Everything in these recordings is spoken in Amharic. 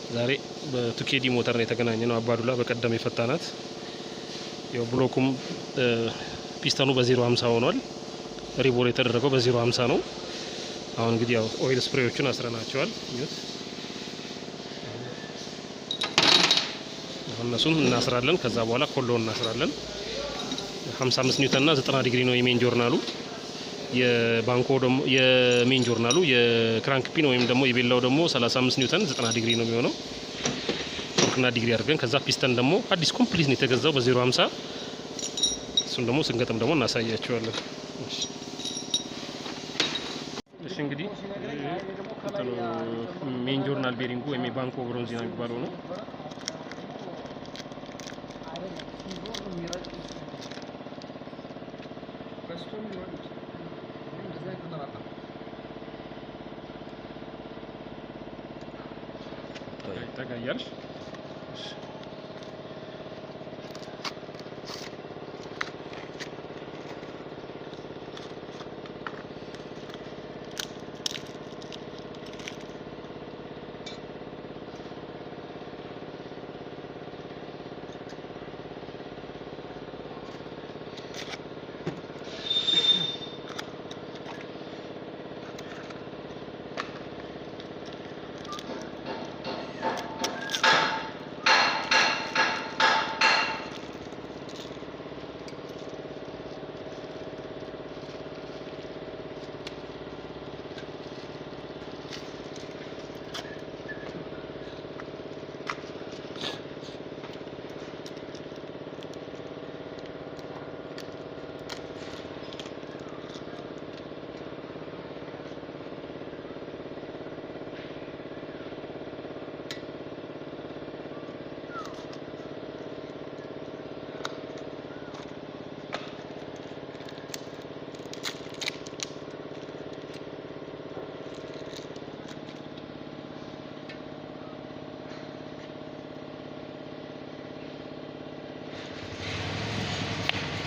ዛሬ በቱኬዲ ሞተር ነው የተገናኘነው። አባዱላ በቀደም የፈታናት ያው ብሎኩም ፒስተኑ በ050 ሆኗል። ሪቦል የተደረገው በ050 ነው። አሁን እንግዲህ ያው ኦይል ስፕሬዎቹን አስረናቸዋል። አሁን እነሱን እናስራለን። ከዛ በኋላ ኮሎን እናስራለን። 55 ኒውተን እና 90 ዲግሪ ነው የሜን ጆርናሉ። የባንኮ ደግሞ የሜን ጆርናሉ የክራንክ ፒን ወይም ደግሞ የቤላው ደግሞ 35 ኒውተን 90 ዲግሪ ነው የሚሆነው። ቶርክና ዲግሪ አድርገን ከዛ ፒስተን ደግሞ አዲስ ኮምፕሊት ነው የተገዛው በ050። እሱን ደግሞ ስንገጥም ደግሞ እናሳያቸዋለን። እሺ እንግዲህ ሜን ጆርናል ቤሪንጉ ወይም የባንኮ ብሮንዚና የሚባለው ነው። ይታያል።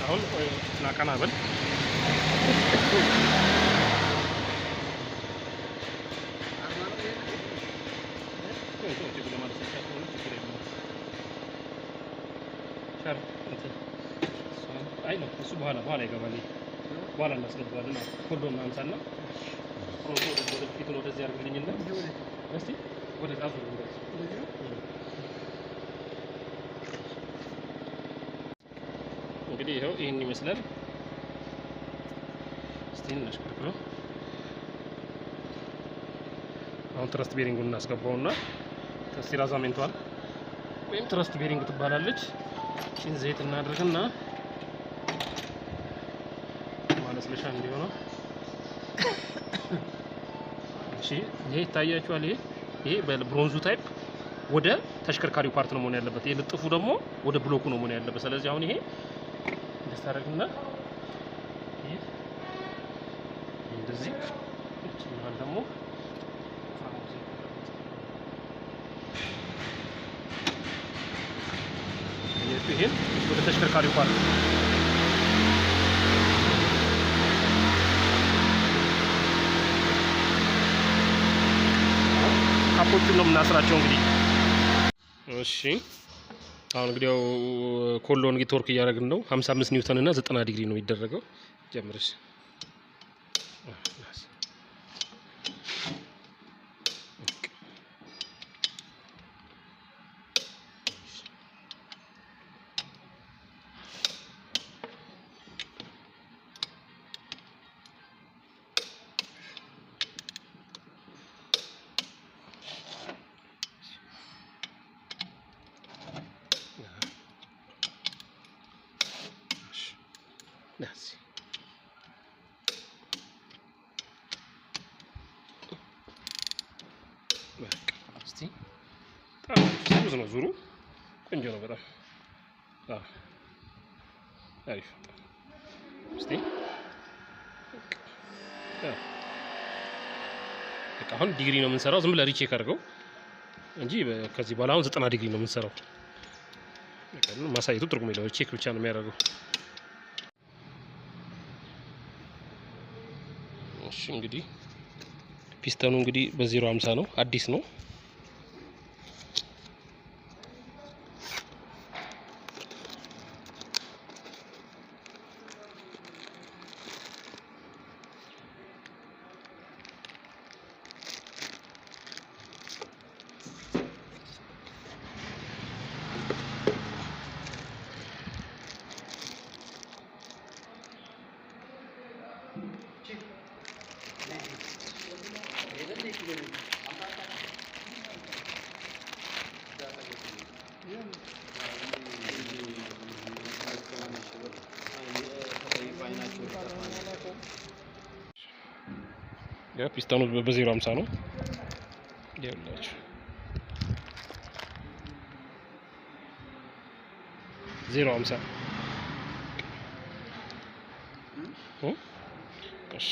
አሁን ናቀናበል እሱ በኋላ ይገባል። በኋላ እናስገባለን። ኮሎን አንሳና ፊቱን ወደዚህ አድርግልኝና እስቲ ወደ ዛፉ እንግዲህ ይሄው ይሄን ይመስላል። እስቲ እናሽከርክረው። አሁን ትረስት ቤሪንጉን እናስገባውና ትራዛሜንቷን ወይም ትረስት ቤሪንግ ትባላለች። እቺን ዘይት እናድርግና ማለስለሻ እንዲሆነው። እሺ ይሄ ይታያችኋል። ይሄ በብሮንዙ ታይፕ ወደ ተሽከርካሪው ፓርት ነው መሆን ያለበት። ይሄ ልጥፉ ደግሞ ወደ ብሎኩ ነው መሆን ያለበት። ስለዚህ አሁን ይሄ እንደታረግና ይሄ እንደዚህ እቺን ደግሞ ይሄ ወደ ተሽከርካሪው ፓርት ካፖቹን ነው የምናስራቸው እንግዲህ። እሺ አሁን እንግዲህ ያው ኮሎን ቶርክ እያደረግን ነው። 55 ኒውተን እና 90 ዲግሪ ነው የሚደረገው። ጀምርሽ ብዙ ነው ዙሩ። ቆንጆ ነው በጣም አሪፍ። እስቲ በቃ አሁን ዲግሪ ነው የምንሰራው። ዝም ብለህ ሪቼክ አድርገው እንጂ ከዚህ በኋላ አሁን 90 ዲግሪ ነው የምንሰራው። በቃ ማሳየቱ ትርጉም የለውም። ቼክ ብቻ ነው የሚያደርገው። እሺ እንግዲህ ፒስተኑ እንግዲህ በ050 ነው፣ አዲስ ነው። ያ ፒስተኑ በ0.50 ነው ይኸውላችሁ 0.50 እሺ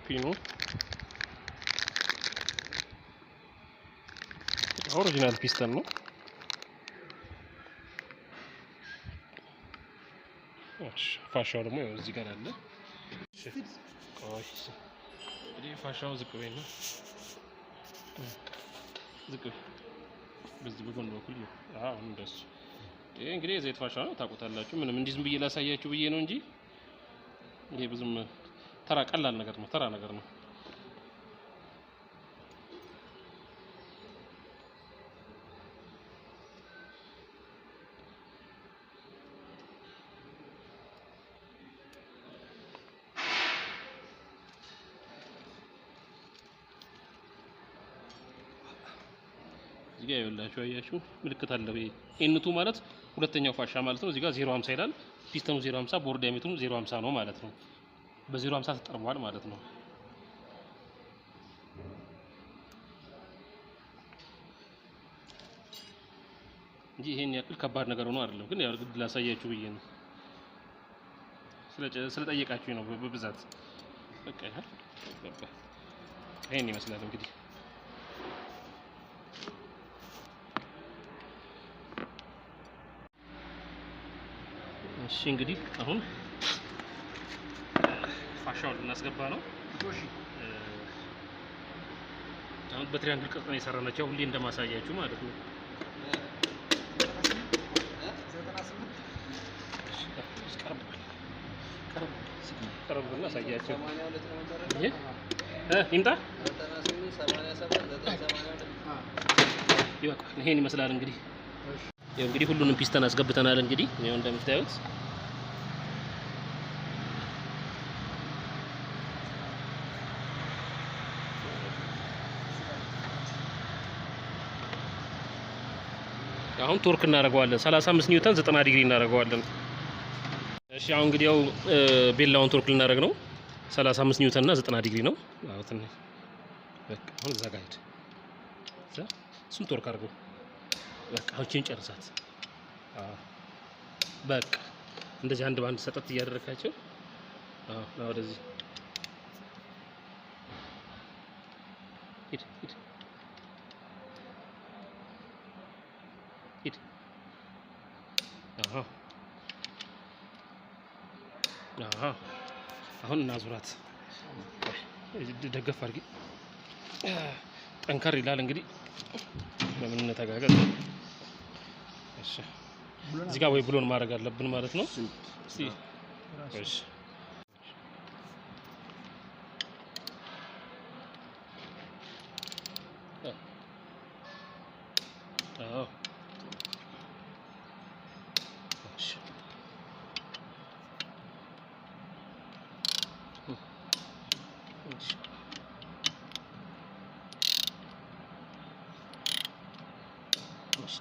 ፒኑ ኦሪጂናል ፒስተን ነው። እሺ ፋሻው ደግሞ እዚህ ጋር አለ። እሺ እንግዲህ ፋሻው ዝቅ በይና ዝቅ በዚህ በጎን በኩል እንደሱ። ይሄ እንግዲህ የዘይት ፋሻ ነው ታውቁታላችሁ። ምንም እንዲህ ዝም ብዬ ላሳያችሁ ብዬ ነው እንጂ ይሄ ብዙም ተራ ቀላል ነገር ነው፣ ተራ ነገር ነው። እዚህ ጋር ይኸውላችሁ አያችሁ ምልክት አለው። ይሄ ኤንቱ ማለት ሁለተኛው ፋሻ ማለት ነው። እዚህ ጋር 0.50 ይላል። ፒስተኑ 0.50 ቦርድ ዳያሜትሩም 0.50 ነው ማለት ነው። በ0.50 ተጠርቧል ማለት ነው። እንጂ ይሄን ያክል ከባድ ነገር ሆኖ አይደለም። ግን ያው ግድ ላሳያችሁ ብዬ ነው። ስለጠየቃችሁ ነው በብዛት በቃ ይሄን ይመስላል እንግዲህ እሺ እንግዲህ አሁን ፋሻውን ልናስገባ ነው። አሁን በትሪያንግል ቅርጽ ነው የሰራናቸው ሁሌ እንደማሳያችሁ ማለት ነው። ቀረብ ብለን አሳያችሁ። ይምጣ ይበቃል። ይሄን ይመስላል እንግዲህ ያው እንግዲህ ሁሉንም ፒስተን አስገብተናል። እንግዲህ ነው እንደምታዩት አሁን ቶርክ እናደርገዋለን 35 ኒውተን 90 ዲግሪ እናደርገዋለን። እሺ አሁን እንግዲህ ያው ቤላውን ቶርክ ልናደርግ ነው 35 ኒውተን እና 90 ዲግሪ ነው። አዎ ትንሽ በቃ አሁን እዛ ጋር ሄድ እሱን ቶርክ አድርገው በቃ አሁን ጨርሳት። በቃ እንደዚህ አንድ ባንድ ሰጠት እያደረጋቸው ወደዚህ ሂድ ሂድ ሂድ። አሁን እናዙራት። ደገፍ አድርጊ። ጠንከር ይላል እንግዲህ ለምን እንተጋገዝ። እሺ እዚህ ጋር ወይ ብሎን ማድረግ አለብን ማለት ነው። እስቲ እሺ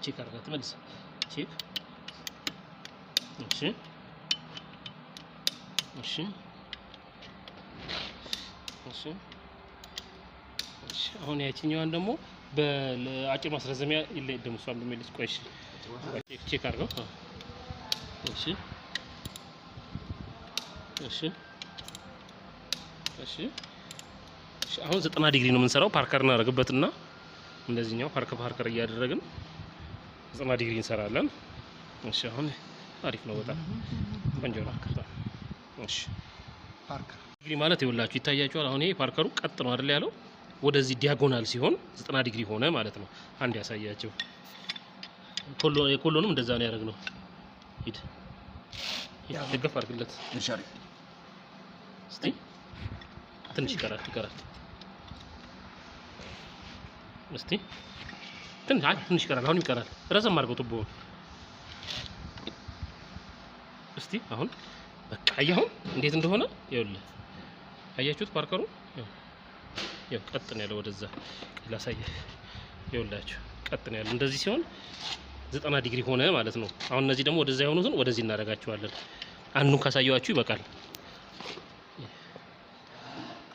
ቼክ አድርጋት መልስ ቼክ። እሺ እሺ እሺ እሺ አሁን ያቺኛዋን ደግሞ በአጭር ማስረዘሚያ ይለደም እሷን በመልስ ቆይ። እሺ ቼክ አድርገው። እሺ እሺ እሺ አሁን 90 ዲግሪ ነው የምንሰራው። ፓርከር እናደርግበትና እንደዚህኛው ፓርከር እያደረግን 90 ዲግሪ እንሰራለን። እሺ አሁን አሪፍ ነው፣ በጣም ቆንጆ ነው። እሺ ፓርከር ዲግሪ ማለት ይኸውላችሁ ይታያችኋል። አሁን ይሄ ፓርከሩ ቀጥ ነው አይደል ያለው፣ ወደዚህ ዲያጎናል ሲሆን 90 ዲግሪ ሆነ ማለት ነው። አንድ ያሳያችሁ። ኮሎኑም እንደዛ ነው ያደረግነው። ሂድ ደገፍ አድርግለት። እስቲ ትንሽ ይቀራል። እስቲ ትንሽ ይቀራል። አሁን ይቀራል። ረዘም አድርገው ቱቦውን። እስቲ አሁን በቃ አያሁን እንዴት እንደሆነ ይኸውልህ፣ አያችሁት? ፓርከሩ ያው ቀጥ ነው ያለው። ወደዛ ላሳየህ። ይኸውላችሁ ቀጥ ነው ያለው። እንደዚህ ሲሆን 90 ዲግሪ ሆነ ማለት ነው። አሁን እነዚህ ደግሞ ወደዛ የሆኑትን ወደዚህ እናደርጋቸዋለን። አንዱን ካሳየዋችሁ ይበቃል።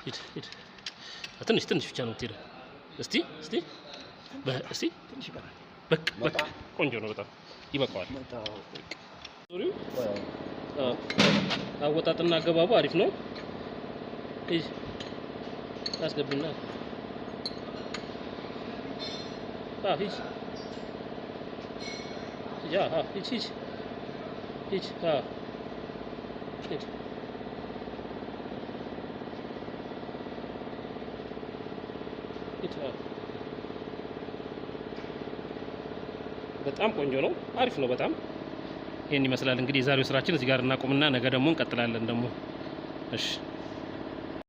ሂድ ትንሽ ብቻ ነው የምትሄደው። እስቲ ትንሽ ይቀራል። በቃ ቆንጆ ነው። በጣም ይበቃዋል። አወጣጥና አገባቡ አሪፍ ነው። አስገቡና በጣም ቆንጆ ነው። አሪፍ ነው በጣም። ይሄን ይመስላል እንግዲህ የዛሬው ስራችን። እዚህ ጋር እናቆምና ነገ ደግሞ እንቀጥላለን ደግሞ። እሺ